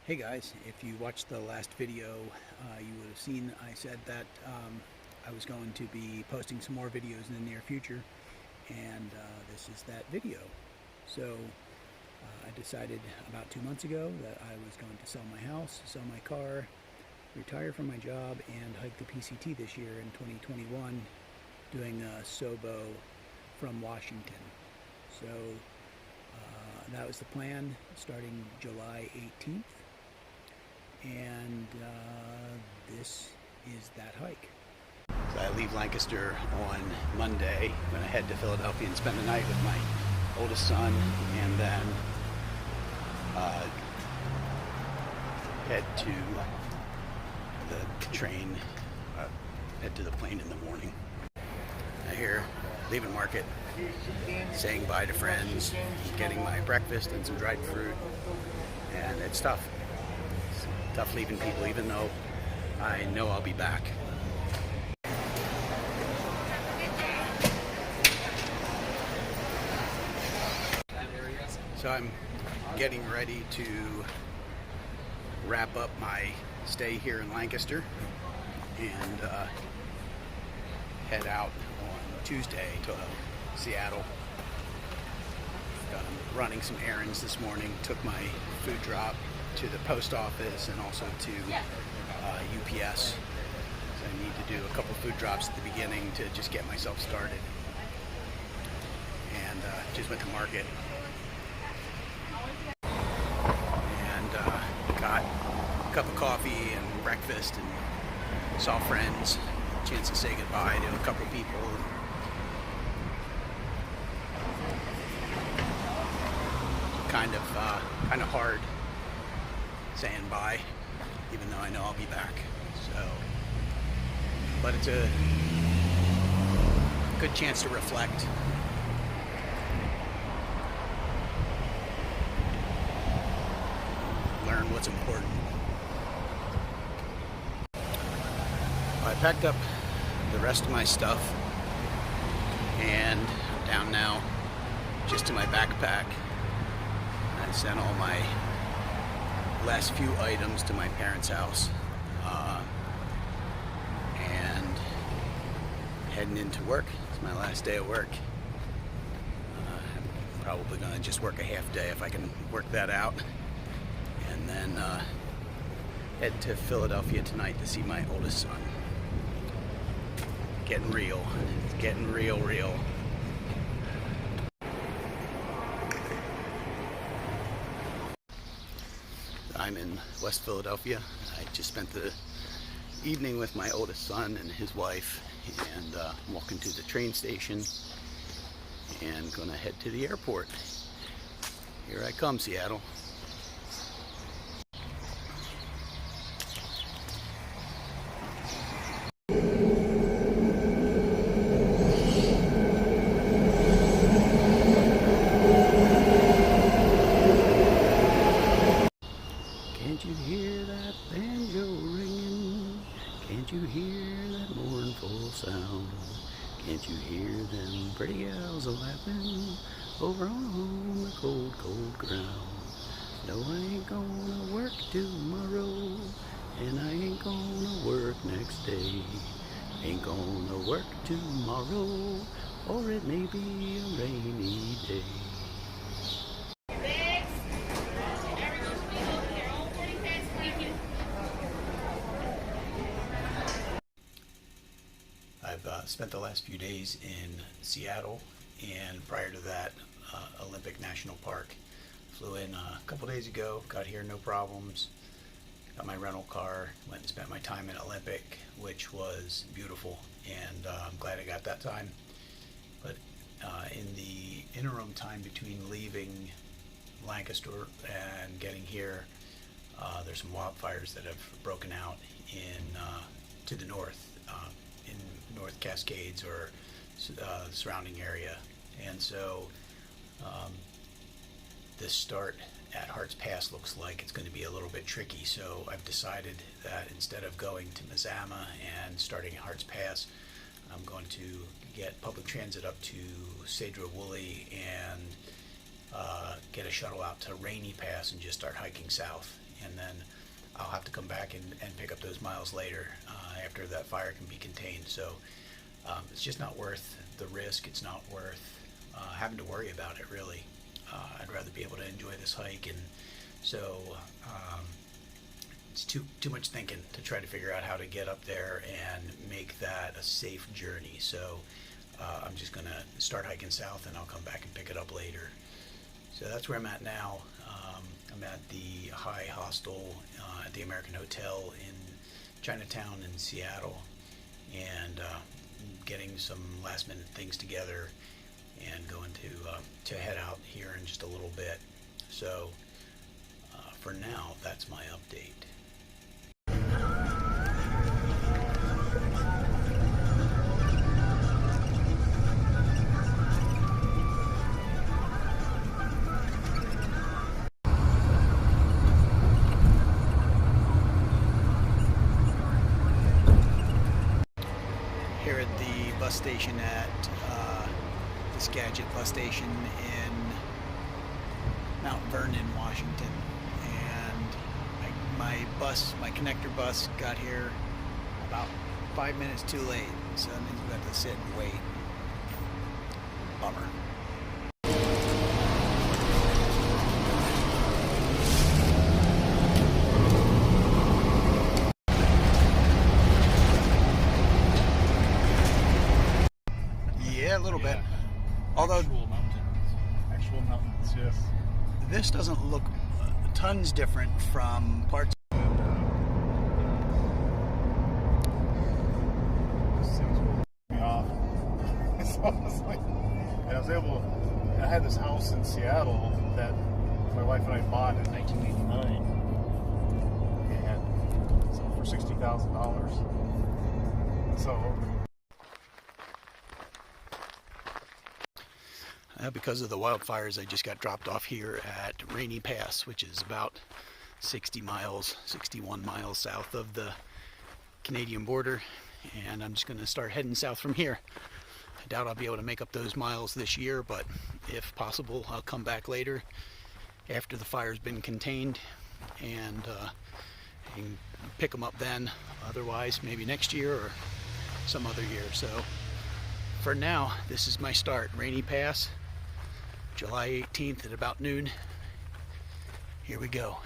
Hey guys, if you watched the last video, you would have seen I said that I was going to be posting some more videos in the near future, and this is that video. So I decided about 2 months ago that I was going to sell my house, sell my car, retire from my job, and hike the PCT this year in 2021, doing a SOBO from Washington. So that was the plan, starting July 18th. And this is that hike. So I leave Lancaster on Monday. I'm going to head to Philadelphia and spend the night with my oldest son, and then head to the train, head to the plane in the morning. I hear leaving market, saying bye to friends, getting my breakfast and some dried fruit, and it's tough. Tough leaving people, even though I know I'll be back. So I'm getting ready to wrap up my stay here in Lancaster and head out on Tuesday to Seattle. Running some errands this morning, took my food drop to the post office and also to UPS. So I need to do a couple food drops at the beginning to just get myself started. And just went to market and got a cup of coffee and breakfast and saw friends. Chance to say goodbye to a couple people. Kind of hard saying bye, even though I know I'll be back. So, but it's a good chance to reflect. Learn what's important. I packed up the rest of my stuff, and I'm down now just to my backpack. I sent all my last few items to my parents' house, and heading into work. It's my last day of work. I'm probably gonna just work a half day if I can work that out, and then head to Philadelphia tonight to see my oldest son. Getting real. It's getting real. I'm in West Philadelphia. I just spent the evening with my oldest son and his wife, and I'm walking to the train station and gonna head to the airport. Here I come, Seattle. Can't you hear that banjo ringing? Can't you hear that mournful sound? Can't you hear them pretty gals a-laughing over on the cold, cold ground? No, I ain't gonna work tomorrow, and I ain't gonna work next day. Ain't gonna work tomorrow, or it may be a rainy day. I've spent the last few days in Seattle, and prior to that, Olympic National Park. Flew in a couple days ago, got here no problems, got my rental car, went and spent my time in Olympic, which was beautiful, and I'm glad I got that time. But in the interim time between leaving Lancaster and getting here, there's some wildfires that have broken out in to the north, in North Cascades or surrounding area, and so this start at Harts Pass looks like it's going to be a little bit tricky. So I've decided that instead of going to Mazama and starting at Harts Pass, I'm going to get public transit up to Sedro-Woolley and get a shuttle out to Rainy Pass and just start hiking south. and then I'll have to come back and pick up those miles later after that fire can be contained. So it's just not worth the risk. It's not worth having to worry about it, really. I'd rather be able to enjoy this hike, and so it's too much thinking to try to figure out how to get up there and make that a safe journey. So I'm just gonna start hiking south, and I'll come back and pick it up later. So that's where I'm at now. I'm at the High Hostel at the American Hotel in Chinatown in Seattle, and getting some last minute things together and going to head out here in just a little bit. So for now, that's my update. Here at the bus station at the Skagit bus station in Mount Vernon, Washington, and my connector bus got here about 5 minutes too late, so that means we have to sit and wait. Bummer. Yeah, a little bit. Although actual mountains, yes. This doesn't look tons different from parts. This seems me off. So I was like, and I had this house in Seattle that my wife and I bought in 1989, and sold for $60,000. So. Because of the wildfires, I just got dropped off here at Rainy Pass, which is about 61 miles south of the Canadian border, and I'm just going to start heading south from here. I doubt I'll be able to make up those miles this year, but if possible, I'll come back later after the fire's been contained and pick them up then. Otherwise, maybe next year or some other year. So for now, this is my start. Rainy Pass, July 18th at about noon. Here we go.